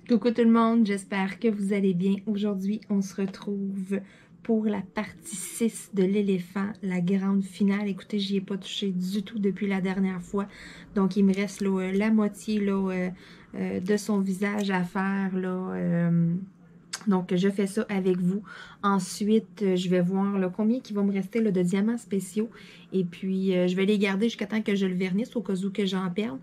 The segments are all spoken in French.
Coucou tout le monde, j'espère que vous allez bien. Aujourd'hui, on se retrouve pour la partie 6 de l'éléphant, la grande finale. Écoutez, j'y ai pas touché du tout depuis la dernière fois. Donc, il me reste là, la moitié là, de son visage à faire. Là, donc, je fais ça avec vous. Ensuite, je vais voir là, combien il va me rester là, de diamants spéciaux. Et puis, je vais les garder jusqu'à temps que je le vernisse au cas où que j'en perde.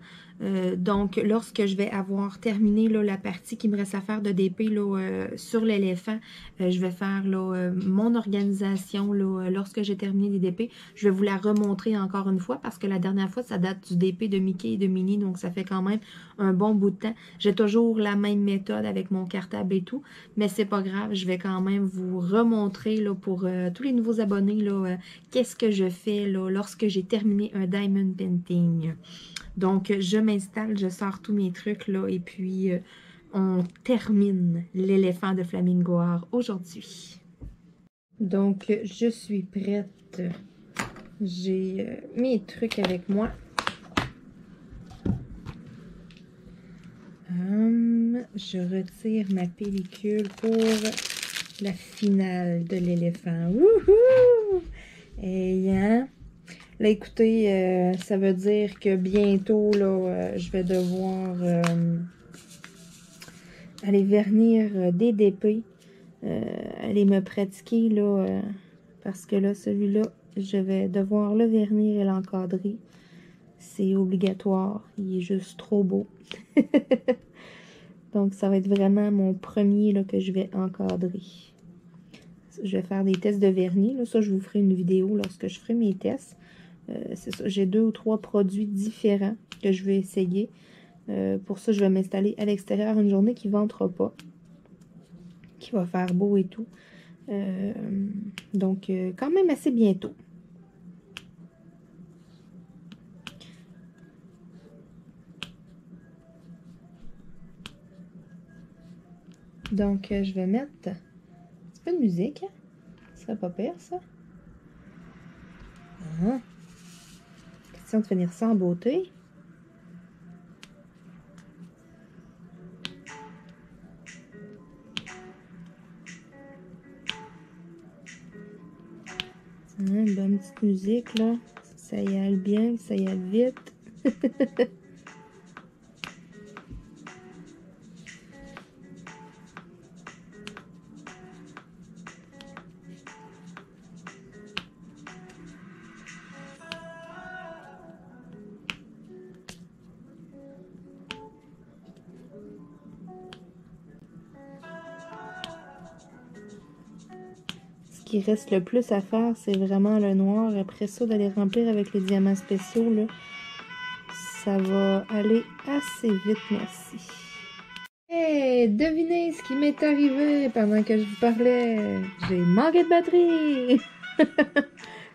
Donc, lorsque je vais avoir terminé là, la partie qui me reste à faire de DP là, sur l'éléphant, je vais faire là, mon organisation là, lorsque j'ai terminé les DP. Je vais vous la remontrer encore une fois parce que la dernière fois, ça date du DP de Mickey et de Minnie. Donc, ça fait quand même un bon bout de temps. J'ai toujours la même méthode avec mon cartable et tout. Mais c'est pas grave, je vais quand même vous remontrer là, pour tous les nouveaux abonnés là, qu'est-ce que je fais là, lorsque j'ai terminé un diamond painting. Donc, je m'installe, je sors tous mes trucs là et puis on termine l'éléphant de Flamingoire aujourd'hui. Donc, je suis prête. J'ai mes trucs avec moi. Je retire ma pellicule pour la finale de l'éléphant. Wouhou! Et hein? Là, écoutez, ça veut dire que bientôt, là, je vais devoir aller vernir des DP. Aller me pratiquer, là, parce que là, celui-là, je vais devoir le vernir et l'encadrer. C'est obligatoire. Il est juste trop beau. Donc, ça va être vraiment mon premier là, que je vais encadrer. Je vais faire des tests de vernis. Là. Ça, je vous ferai une vidéo lorsque je ferai mes tests. C'est ça. J'ai 2 ou 3 produits différents que je vais essayer. Pour ça, je vais m'installer à l'extérieur une journée qui ne ventera pas. Qui va faire beau et tout. Donc, quand même assez bientôt. Donc, je vais mettre un petit peu de musique. Hein? Ce serait pas pire, ça. Ah. Question de finir ça en beauté. Une bonne petite musique, là. Ça y aille bien, ça y aille vite. Ce qui reste le plus à faire, c'est vraiment le noir. Après ça, d'aller remplir avec les diamants spéciaux, là, ça va aller assez vite, merci. Hey, devinez ce qui m'est arrivé pendant que je vous parlais. J'ai manqué de batterie.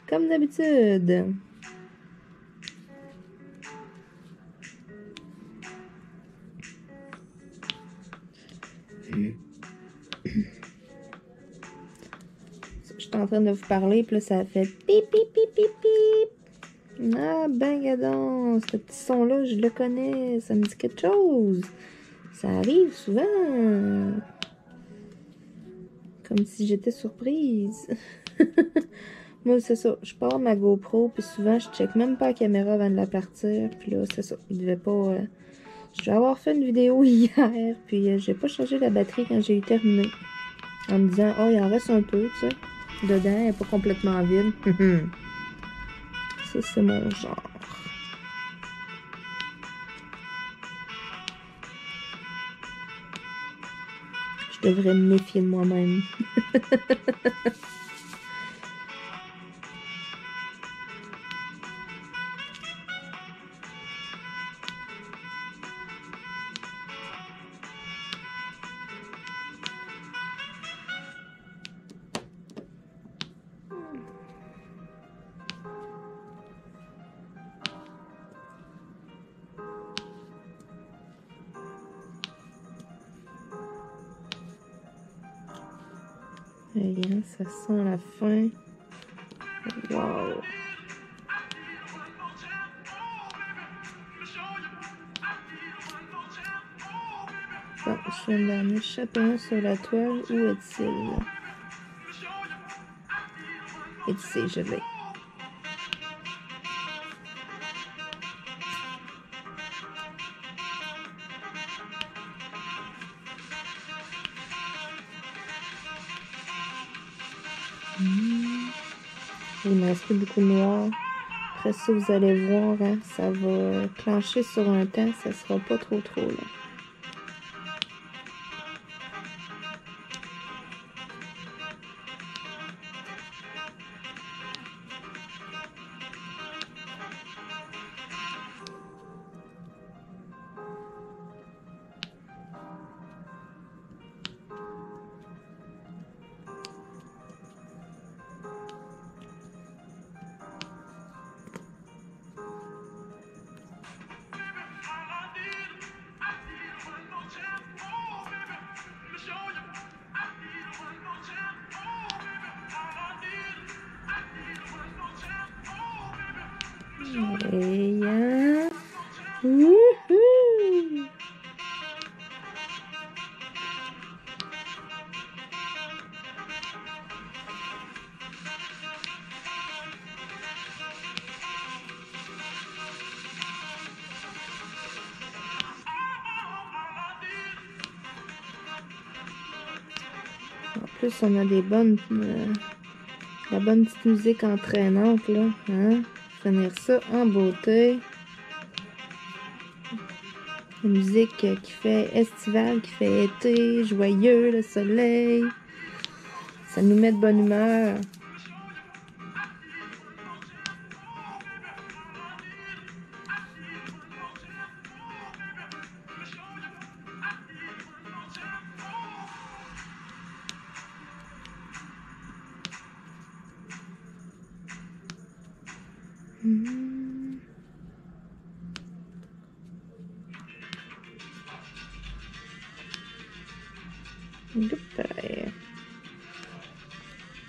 Comme d'habitude. Je suis en train de vous parler, puis là, ça a fait pip, pip, pip, pip, pip. Ah, ben, gadon, ce petit son-là, je le connais. Ça me dit quelque chose. Ça arrive souvent. Comme si j'étais surprise. Moi, c'est ça. Je pars ma GoPro, puis souvent, je check même pas la caméra avant de la partir. Puis là, c'est ça. Il devait pas... Je devais avoir fait une vidéo hier, puis j'ai pas changé la batterie quand j'ai eu terminé. En me disant, oh, il en reste un peu, tu sais. Dedans, elle n'est pas complètement vide. Ça, c'est mon genre. Je devrais me méfier de moi-même. Rien, ça sent la fin. Wow! Bon, Je viens d'en échapper un sur la toile. Où est-il? Ici, je l'ai. Il me reste plus beaucoup de noir. Après ça, vous allez voir, hein, ça va clencher sur un temps. Ça sera pas trop là. Et wouhou! En plus, on a des bonnes... la bonne petite musique entraînante, là. Hein? Finir ça en beauté. La musique qui fait estival, qui fait été, joyeux, le soleil. Ça nous met de bonne humeur.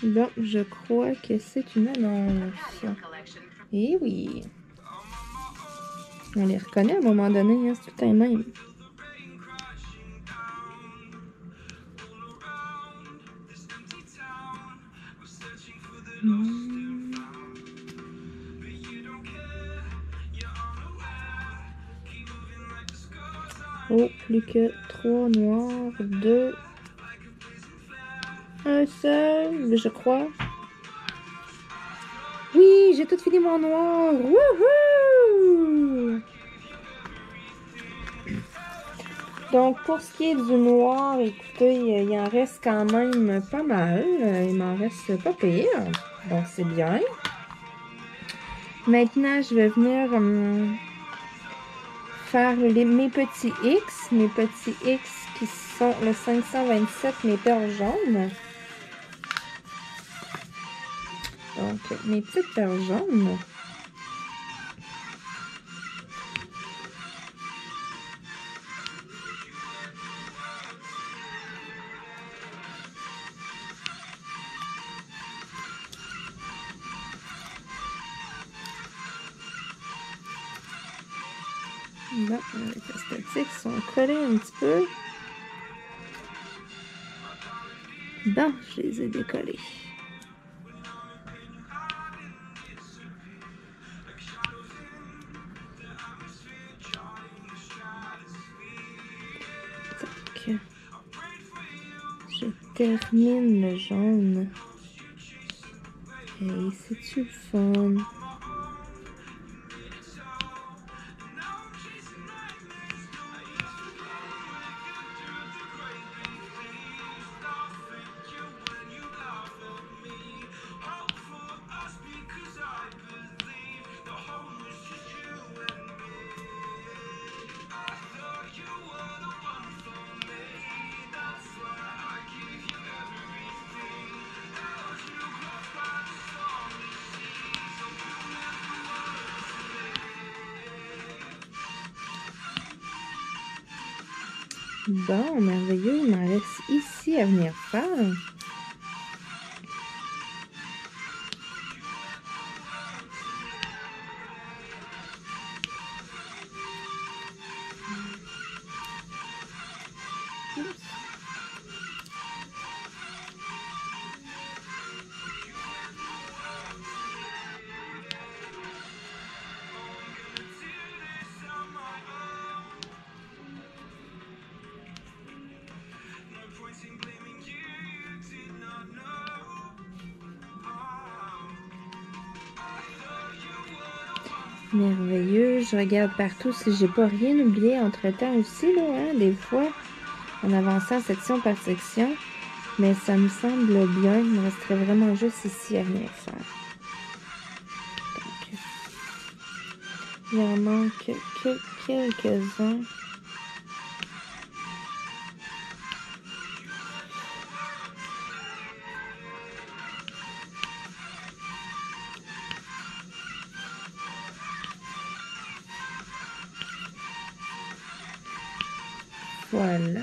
Bon, je crois que c'est une annonce. Eh oui. On les reconnaît à un moment donné, hein, c'est tout le temps même. Oh, plus que 3 noirs, 2, un seul, je crois. Oui, j'ai tout fini mon noir. Wouhou! Donc, pour ce qui est du noir, écoutez, il en reste quand même pas mal. Il m'en reste pas pire. Donc, c'est bien. Maintenant, je vais venir faire mes petits X. Mes petits X qui sont le 527, mes perles jaunes. Donc, mes petites perles jaunes. Bon, les esthétiques sont collés un petit peu. Bon, je les ai décollés. Donc, je termine le jaune. Hey, c'est-tu le fun? Bon, merveilleux, il m'en reste ici à venir faire. Merveilleux. Je regarde partout si j'ai pas rien oublié entre-temps aussi, là, hein, des fois, en avançant section par section. Mais ça me semble bien. Il me resterait vraiment juste ici à venir faire. Donc, il en manque que quelques-uns. Voilà.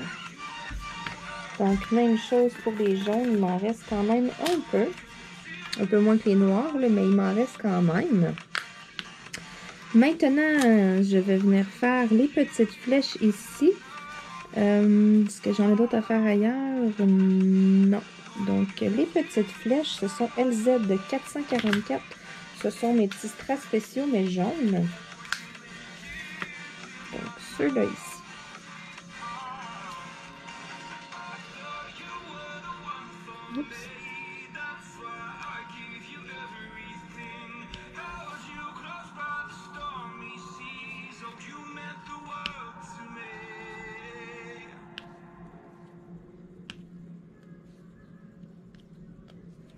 Donc, même chose pour les jaunes. Il m'en reste quand même un peu. Un peu moins que les noirs, là, mais il m'en reste quand même. Maintenant, je vais venir faire les petites flèches ici. Est-ce que j'en ai d'autres à faire ailleurs? Non. Donc, les petites flèches, ce sont LZ de 444. Ce sont mes petits strass spéciaux, mais jaunes. Donc, ceux-là ici. Oups.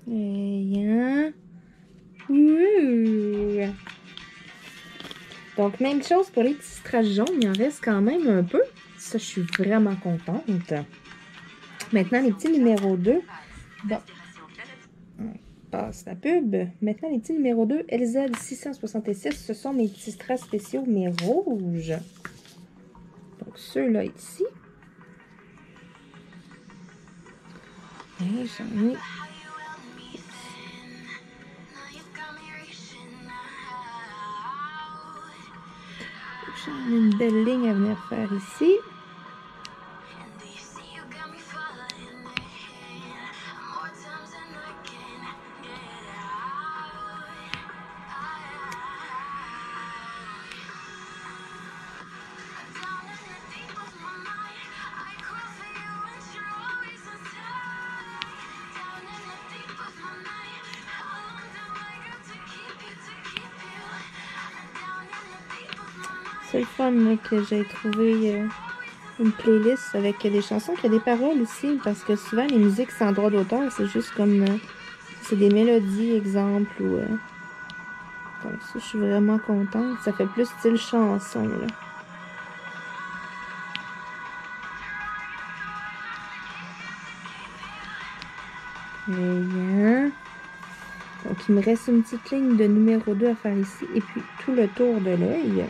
Et un. Donc, même chose pour les petits strass jaunes. Il en reste quand même un peu. Ça, je suis vraiment contente. Maintenant, les petits numéros 2. Bon. On passe la pub. Maintenant, les petits numéros 2. LZ 666. Ce sont mes petits strass spéciaux, mais rouges. Donc, ceux-là ici. Et j'en ai... J'en ai une belle ligne à venir faire ici. C'est le fun là, que j'ai trouvé une playlist avec des chansons qui ont des paroles aussi, parce que souvent les musiques sans droit d'auteur, c'est juste comme c'est des mélodies, exemple, ou donc ça, je suis vraiment contente. Ça fait plus style chanson là. Bien. Donc il me reste une petite ligne de numéro 2 à faire ici, et puis tout le tour de l'œil.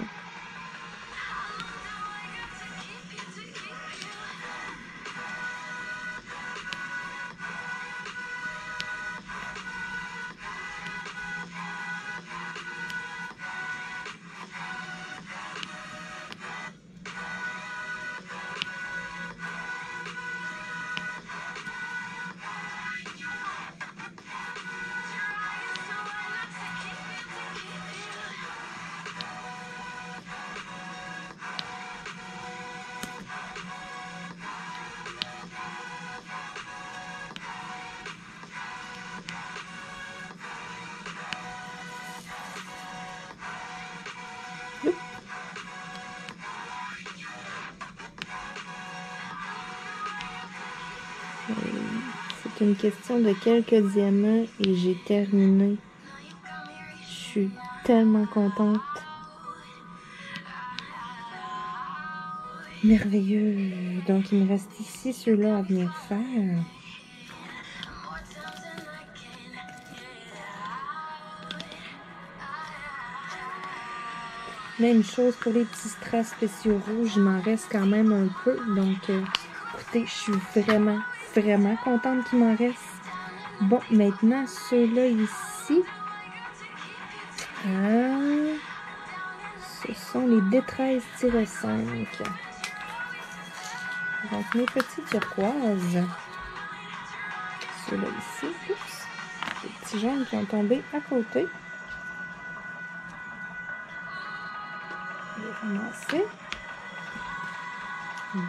C'est une question de quelques diamants et j'ai terminé. Je suis tellement contente. Merveilleux. Donc, il me reste ici ceux-là à venir faire. Même chose pour les petits strass spéciaux rouges. Il m'en reste quand même un peu. Donc, écoutez, je suis vraiment contente qu'il m'en reste. Bon, maintenant, ceux-là ici. Ce sont les D13-5. Donc, mes petits turquoises. Ceux-là ici. Oups. Les petits jaunes qui ont tombé à côté. Je vais ramasser.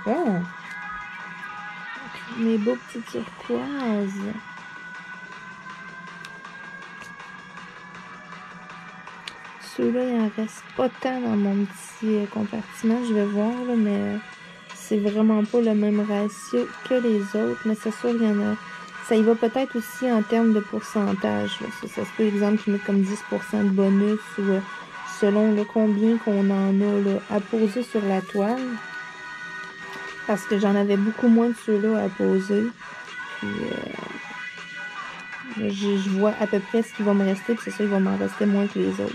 Bon. Donc, mes beaux petits turquoises. ceux-là, il en reste pas tant dans mon petit compartiment. Je vais voir, là, mais c'est vraiment pas le même ratio que les autres. Mais c'est sûr, il y en a... Ça y va peut-être aussi en termes de pourcentage. Là. Ça se peut, exemple, qu'ils mettent comme 10% de bonus ou selon le combien qu'on en a là, à poser sur la toile. Parce que j'en avais beaucoup moins de ceux-là à poser. Puis, je vois à peu près ce qui va me rester. Puis c'est sûr, il va m'en rester moins que les autres.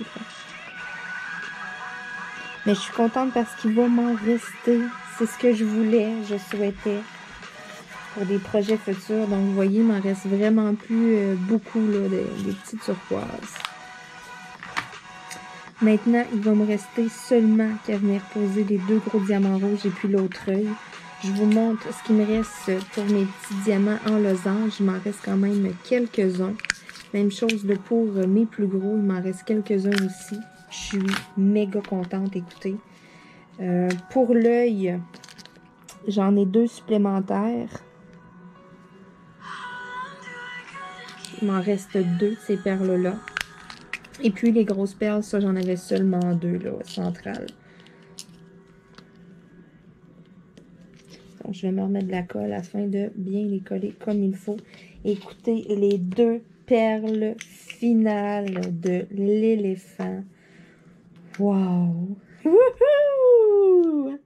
Mais je suis contente parce qu'il va m'en rester. C'est ce que je voulais, je souhaitais. Pour des projets futurs. Donc, vous voyez, il m'en reste vraiment plus beaucoup, là, des petites turquoises. Maintenant, il va me rester seulement qu'à venir poser les 2 gros diamants rouges et puis l'autre œil. Je vous montre ce qui me reste pour mes petits diamants en losange. Il m'en reste quand même quelques-uns. Même chose là, pour mes plus gros. Il m'en reste quelques-uns aussi. Je suis méga contente, écoutez. Pour l'œil, j'en ai 2 supplémentaires. Il m'en reste 2 de ces perles-là. Et puis les grosses perles, ça, j'en avais seulement 2, là, centrales. Donc, je vais me remettre de la colle afin de bien les coller comme il faut. Écoutez, les 2 perles finales de l'éléphant. Wow! Wouhou!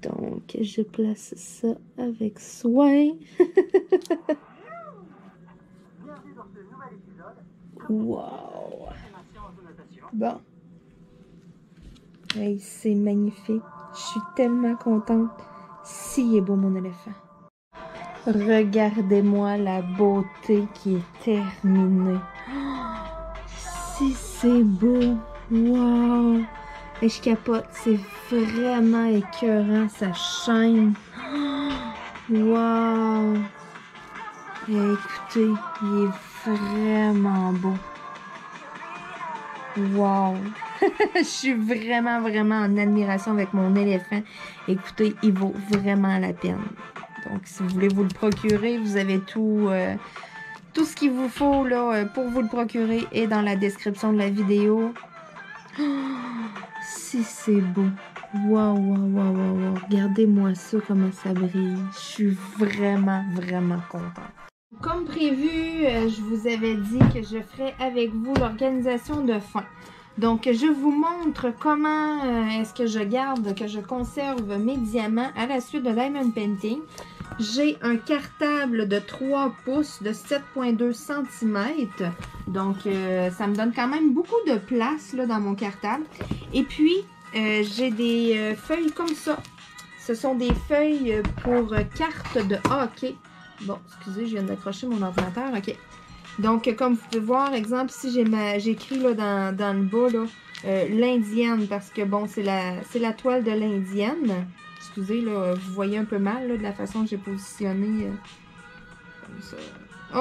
Donc, je place ça avec soin. Wow! Bon. Hey, c'est magnifique. Je suis tellement contente. Si est beau mon éléphant. Regardez-moi la beauté qui est terminée. Si c'est beau. Wow! Et je capote. C'est vraiment écœurant. Ça shine. Wow! Et écoutez, il est vraiment beau. Wow! Je suis vraiment en admiration avec mon éléphant. Écoutez, il vaut vraiment la peine. Donc, si vous voulez vous le procurer, vous avez tout ce qu'il vous faut là, pour vous le procurer est dans la description de la vidéo. Oh, si c'est beau! Wow, wow, wow, wow, wow. Regardez-moi ça, comment ça brille. Je suis vraiment contente. Comme prévu, je vous avais dit que je ferais avec vous l'organisation de fin. Donc, je vous montre comment est-ce que je garde, que je conserve mes diamants à la suite de Diamond Painting. J'ai un cartable de 3 pouces de 7,2 cm. Donc, ça me donne quand même beaucoup de place là, dans mon cartable. Et puis, j'ai des feuilles comme ça. Ce sont des feuilles pour cartes de hockey. Bon, excusez, je viens d'accrocher mon ordinateur. OK. Donc, comme vous pouvez voir, exemple, ici, j'ai écrit là, dans le bas, l'Indienne, parce que, bon, c'est la toile de l'Indienne. Excusez, là, vous voyez un peu mal, là, de la façon que j'ai positionné. Comme ça.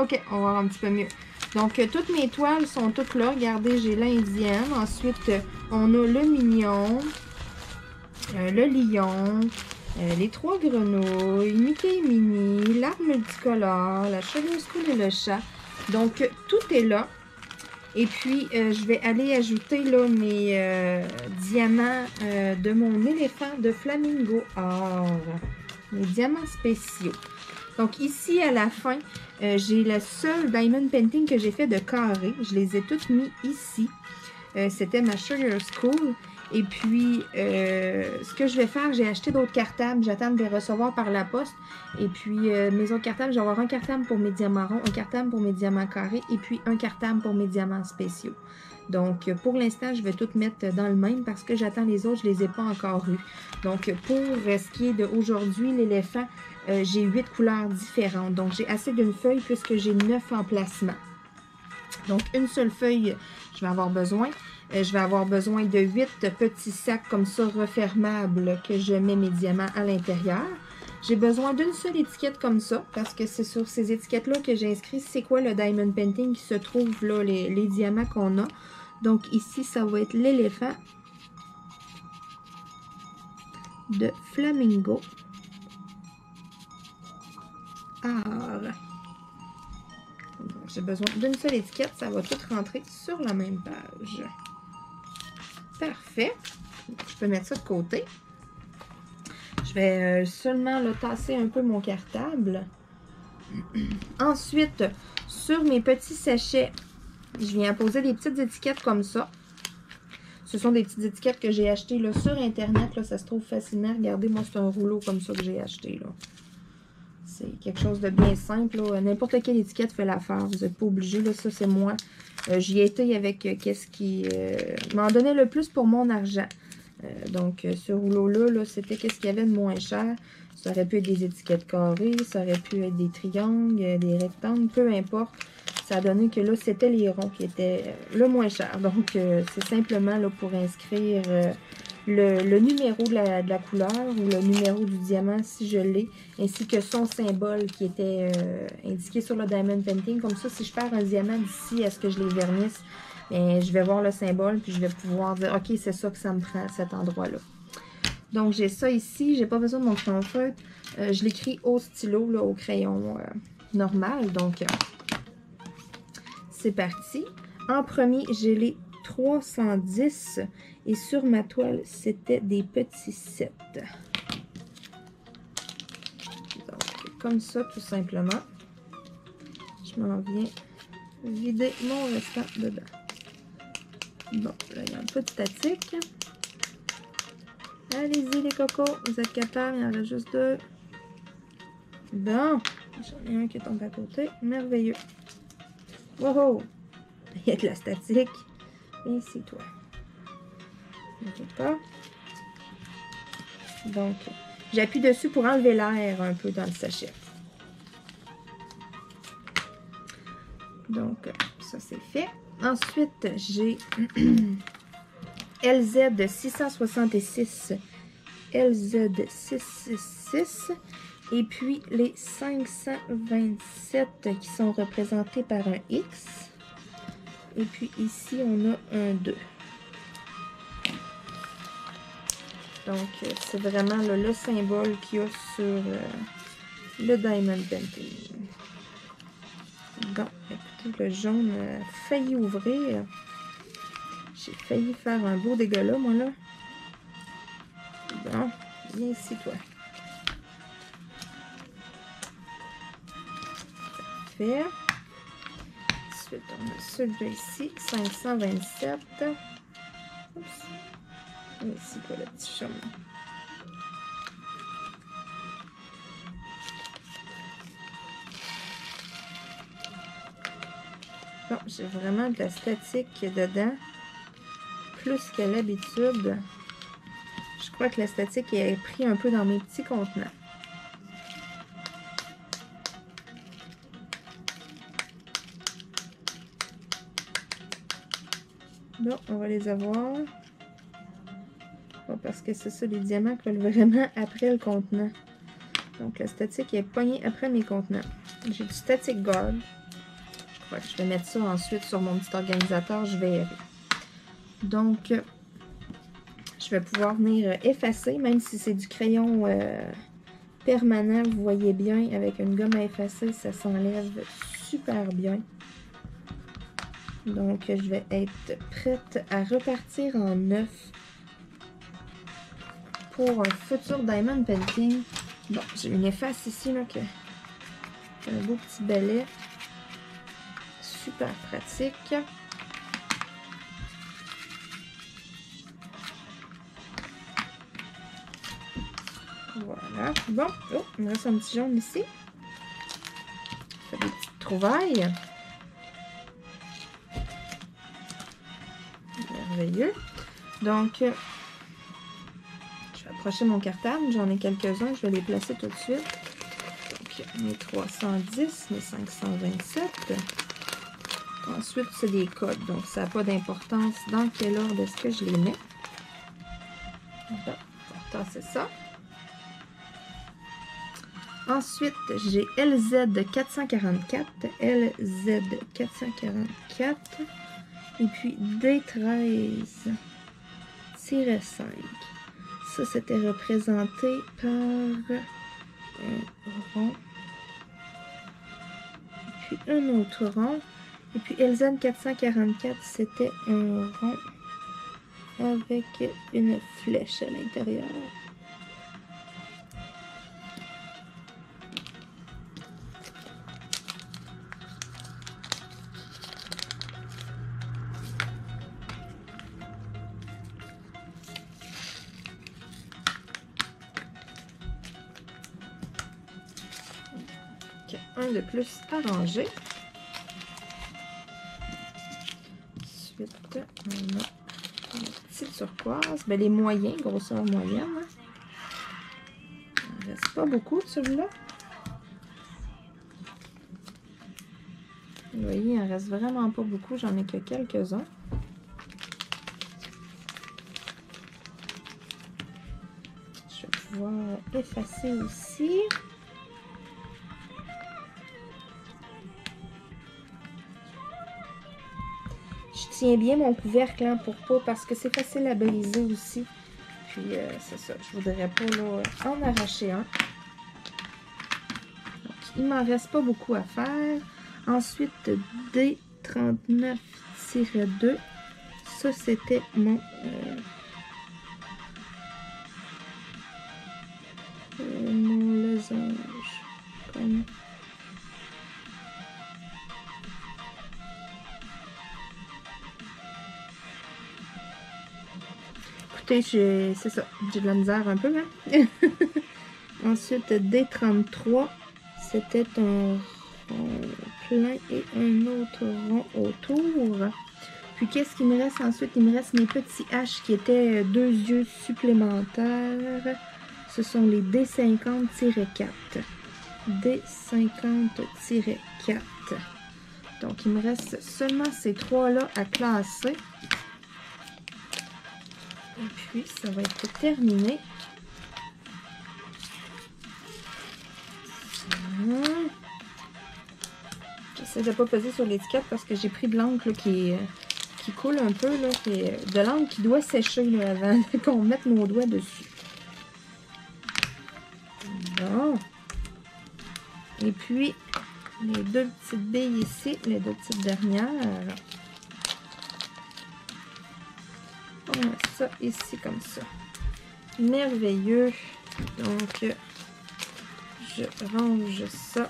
OK, on va voir un petit peu mieux. Donc, toutes mes toiles sont toutes là. Regardez, j'ai l'Indienne. Ensuite, on a le mignon, le lion, les 3 grenouilles, Mickey et Minnie, l'arbre multicolore, la Sugar School et le chat. Donc, tout est là. Et puis, je vais aller ajouter là, mes diamants de mon éléphant de flamingo or. Mes diamants spéciaux. Donc, ici, à la fin, j'ai le seul Diamond Painting que j'ai fait de carré. Je les ai toutes mis ici. C'était ma Sugar School. Et puis, ce que je vais faire, j'ai acheté d'autres cartables. J'attends de les recevoir par la poste. Et puis, mes autres cartables, je vais avoir un cartable pour mes diamants ronds, un cartable pour mes diamants carrés et puis un cartable pour mes diamants spéciaux. Donc, pour l'instant, je vais tout mettre dans le même parce que j'attends les autres, je ne les ai pas encore eus. Donc, pour ce qui est d'aujourd'hui, l'éléphant, j'ai 8 couleurs différentes. Donc, j'ai assez d'une feuille puisque j'ai 9 emplacements. Donc, une seule feuille, je vais avoir besoin. Je vais avoir besoin de 8 petits sacs comme ça refermables que je mets mes diamants à l'intérieur. J'ai besoin d'une seule étiquette comme ça parce que c'est sur ces étiquettes-là que j'ai inscrit c'est quoi le Diamond Painting qui se trouve là, les diamants qu'on a. Donc ici, ça va être l'éléphant de Flamingo Art. J'ai besoin d'une seule étiquette, ça va tout rentrer sur la même page. Parfait. Je peux mettre ça de côté. Je vais seulement le tasser un peu mon cartable. Ensuite, sur mes petits sachets, je viens poser des petites étiquettes comme ça. Ce sont des petites étiquettes que j'ai achetées là, sur Internet. Là, ça se trouve facilement. Regardez, moi, c'est un rouleau comme ça que j'ai acheté. C'est quelque chose de bien simple. N'importe quelle étiquette fait l'affaire. Vous n'êtes pas obligé. Là, ça, c'est moi. J'y ai été avec qu'est-ce qui m'en donnait le plus pour mon argent. Donc, ce rouleau-là, c'était qu'est-ce qu'il y avait de moins cher. Ça aurait pu être des étiquettes carrées, ça aurait pu être des triangles, des rectangles, peu importe. Ça a donné que là, c'était les ronds qui étaient le moins cher. Donc, c'est simplement là, pour inscrire le numéro de la couleur ou le numéro du diamant si je l'ai, ainsi que son symbole qui était indiqué sur le Diamond Painting. Comme ça, si je perds un diamant d'ici à ce que je les vernisse, bien, je vais voir le symbole puis je vais pouvoir dire, OK, c'est ça que ça me prend à cet endroit-là. Donc, j'ai ça ici. J'ai pas besoin de mon crayon feutre. Je l'écris au stylo, là, au crayon normal. Donc, c'est parti. En premier, j'ai les 310. Et sur ma toile, c'était des petits 7. Donc, comme ça, tout simplement. Je m'en viens vider mon restant dedans. Bon, là, il y a un peu de statique. Allez-y, les cocos. Vous êtes capables. Il y en reste juste 2. Bon. J'en ai un qui tombe à côté. Merveilleux. Wow! Il y a de la statique. Ici, toi. Ne pas. Donc, j'appuie dessus pour enlever l'air un peu dans le sachet. Donc, ça, c'est fait. Ensuite, j'ai LZ 666, LZ 666 et puis les 527 qui sont représentés par un X. Et puis ici, on a un 2. Donc, c'est vraiment le symbole qu'il y a sur le Diamond Painting. Bon, écoutez, le jaune a failli ouvrir. J'ai failli faire un beau dégât là, moi, là. Bon, viens ici, toi. Parfait. Ensuite, on a celui-là ici, 527. Oups. Ici, quoi, le petit chemin. Bon, j'ai vraiment de la statique dedans. Plus qu'à l'habitude. Je crois que la statique est pris un peu dans mes petits contenants. Bon, on va les avoir. Bon, parce que c'est ça, les diamants collent vraiment après le contenant. Donc, la statique est pognée après mes contenants. J'ai du static guard. Ouais, je vais mettre ça ensuite sur mon petit organisateur. Je vais... Donc, je vais pouvoir venir effacer, même si c'est du crayon permanent. Vous voyez bien, avec une gomme à effacer, ça s'enlève super bien. Donc, je vais être prête à repartir en neuf pour un futur Diamond Painting. Bon, j'ai une efface ici, là, que un beau petit balai. Super pratique. Voilà. Bon, oh, il me reste un petit jaune ici. Ça fait des petites trouvailles. Merveilleux. Donc, je vais approcher mon cartable. J'en ai quelques-uns. Je vais les placer tout de suite. Donc, mes 310, mes 527. Ensuite, c'est des codes. Donc, ça n'a pas d'importance dans quel ordre est-ce que je les mets. Bon, l'important, c'est ça. Ensuite, j'ai LZ 444, LZ 444, et puis D13-5. Ça, c'était représenté par un rond, et puis un autre rond, et puis LZ 444, c'était un rond, avec une flèche à l'intérieur. Un de plus à ranger. Ensuite, on a une petite turquoise. Ben, les moyens, grosseur moyenne. Hein. Il ne reste pas beaucoup de celui-là. Vous voyez, il en reste vraiment pas beaucoup. J'en ai que quelques-uns. Je vais pouvoir effacer aussi. Je tiens bien mon couvercle hein, pour pas, parce que c'est facile à briser aussi. Puis c'est ça, je voudrais pas là, en arracher un. Donc, il m'en reste pas beaucoup à faire. Ensuite, D39-2. Ça, c'était mon losange. Comme... c'est ça, j'ai de la misère un peu, hein? Ensuite, D33, c'était un rond plein et un autre rond autour. Puis, qu'est-ce qu'il me reste ensuite? Il me reste mes petits H qui étaient 2 yeux supplémentaires. Ce sont les D50-4. D50-4. Donc, il me reste seulement ces 3-là à classer. Et puis, ça va être terminé. J'essaie de ne pas peser sur l'étiquette parce que j'ai pris de l'encre qui coule un peu. Là, de l'encre qui doit sécher là, avant qu'on mette nos doigts dessus. Bon. Et puis, les 2 petites billes ici, les 2 petites dernières. On met ça ici comme ça. Merveilleux. Donc, je range ça.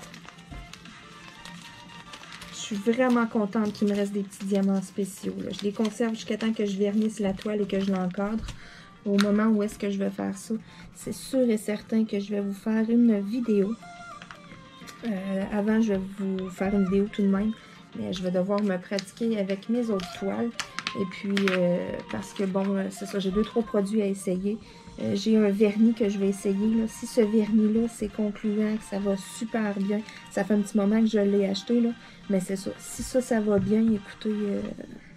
Je suis vraiment contente qu'il me reste des petits diamants spéciaux. Là. Je les conserve jusqu'à temps que je vernisse la toile et que je l'encadre. Au moment où est-ce que je vais faire ça, c'est sûr et certain que je vais vous faire une vidéo. Avant, je vais vous faire une vidéo tout de même. Mais je vais devoir me pratiquer avec mes autres toiles. Et puis, parce que bon, c'est ça, j'ai 2-3 produits à essayer. J'ai un vernis que je vais essayer. Là. Si ce vernis-là, c'est concluant, que ça va super bien. Ça fait un petit moment que je l'ai acheté, là. Mais c'est ça. Si ça va bien, écoutez,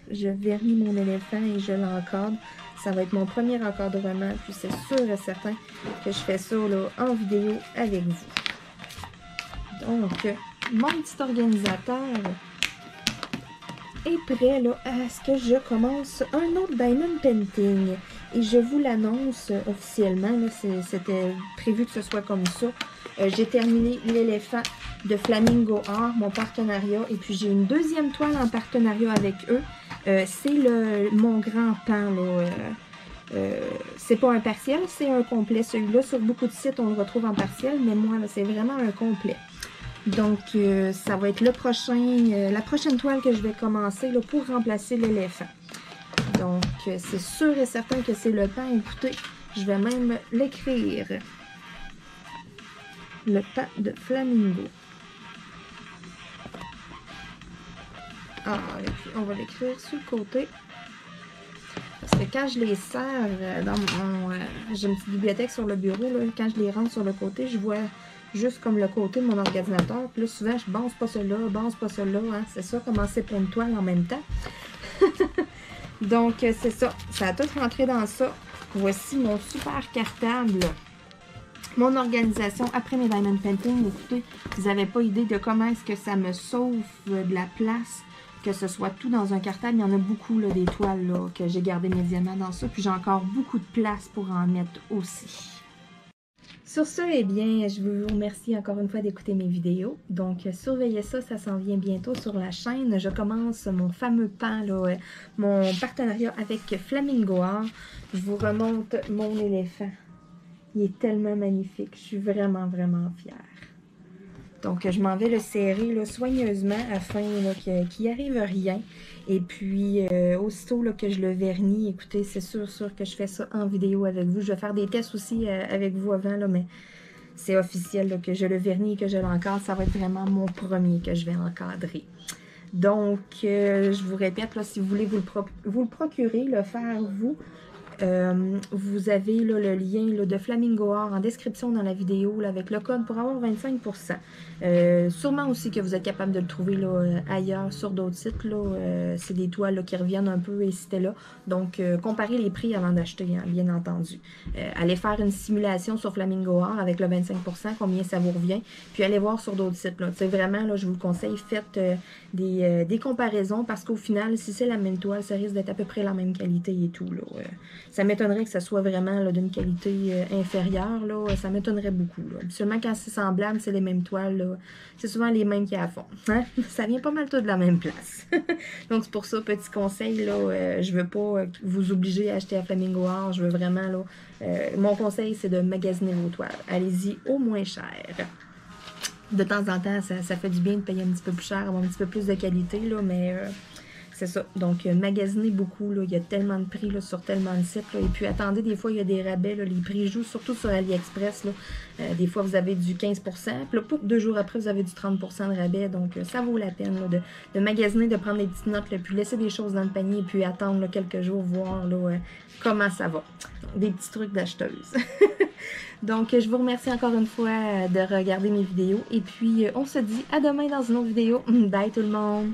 je vernis mon éléphant et je l'encadre. Ça va être mon premier encadrement. Puis c'est sûr et certain que je fais ça là, en vidéo avec vous. Donc, mon petit organisateur est prêt là, à ce que je commence un autre Diamond Painting. Et je vous l'annonce officiellement. C'était prévu que ce soit comme ça. J'ai terminé l'éléphant de Flamingo Art, mon partenariat. Et puis j'ai une deuxième toile en partenariat avec eux. C'est mon grand pan. C'est pas un partiel, c'est un complet. Celui-là, sur beaucoup de sites, on le retrouve en partiel. Mais moi, c'est vraiment un complet. Donc, ça va être la prochaine toile que je vais commencer là, pour remplacer l'éléphant. Donc, c'est sûr et certain que c'est le pan. Écoutez, je vais même l'écrire. Le pan de Flamingo. Ah, et puis on va l'écrire sur le côté. Parce que quand je les sers dans mon... j'ai une petite bibliothèque sur le bureau. Là, quand je les rentre sur le côté, je vois juste comme le côté de mon ordinateur. Puis là, souvent, je base pas cela, base pas cela. Hein. C'est ça, commencer plein de toiles en même temps. Donc, c'est ça. Ça a tout rentré dans ça. Voici mon super cartable. Mon organisation après mes Diamond Painting. Écoutez, vous n'avez pas idée de comment est-ce que ça me sauve de la place. Que ce soit tout dans un cartable. Il y en a beaucoup, là, des toiles là, que j'ai gardé mes diamants dans ça. Puis j'ai encore beaucoup de place pour en mettre aussi. Sur ce, eh bien, je vous remercie encore une fois d'écouter mes vidéos. Donc, surveillez ça, ça s'en vient bientôt sur la chaîne. Je commence mon fameux pan, là, mon partenariat avec Flamingo Art. Je vous remonte mon éléphant. Il est tellement magnifique. Je suis vraiment, vraiment fière. Donc, je m'en vais le serrer là, soigneusement afin qu'il arrive rien. Et puis, aussitôt là, que je le vernis, écoutez, c'est sûr que je fais ça en vidéo avec vous. Je vais faire des tests aussi avec vous avant, là, mais c'est officiel là, que je le vernis et que je l'encadre. Ça va être vraiment mon premier que je vais encadrer. Donc, je vous répète, là, si vous voulez vous le procurer, le faire vous, vous avez là, le lien là, de Flamingo Art en description dans la vidéo là, avec le code pour avoir 25%. Sûrement aussi que vous êtes capable de le trouver là, ailleurs sur d'autres sites. C'est des toiles là, qui reviennent un peu et c'était là. Donc, comparez les prix avant d'acheter, hein, bien entendu. Allez faire une simulation sur Flamingo Art avec le 25%, combien ça vous revient. Puis allez voir sur d'autres sites. Vraiment, là, je vous le conseille, faites des comparaisons parce qu'au final, si c'est la même toile, ça risque d'être à peu près la même qualité et tout. Ça m'étonnerait que ça soit vraiment d'une qualité inférieure. Là. Ça m'étonnerait beaucoup. Là. Seulement quand c'est semblable, c'est les mêmes toiles. C'est souvent les mêmes qui à fond. Hein? Ça vient pas mal tout de la même place. Donc c'est pour ça, petit conseil, là, je veux pas vous obliger à acheter à Flamingo Art. Je veux vraiment, là, mon conseil, c'est de magasiner vos toiles. Allez-y au moins cher. De temps en temps, ça fait du bien de payer un petit peu plus cher, avoir un petit peu plus de qualité, là, mais c'est ça. Donc, magasinez beaucoup, là, il y a tellement de prix là, sur tellement de sites. Là, et puis, attendez, des fois, il y a des rabais, là, les prix jouent, surtout sur AliExpress. Là, des fois, vous avez du 15%, puis là, 2 jours après, vous avez du 30% de rabais. Donc, ça vaut la peine là, de magasiner, de prendre des petites notes, là, puis laisser des choses dans le panier, et puis attendre là, quelques jours, voir là, comment ça va. Donc, des petits trucs d'acheteuse. Donc, je vous remercie encore une fois de regarder mes vidéos. Et puis, on se dit à demain dans une autre vidéo. Bye tout le monde!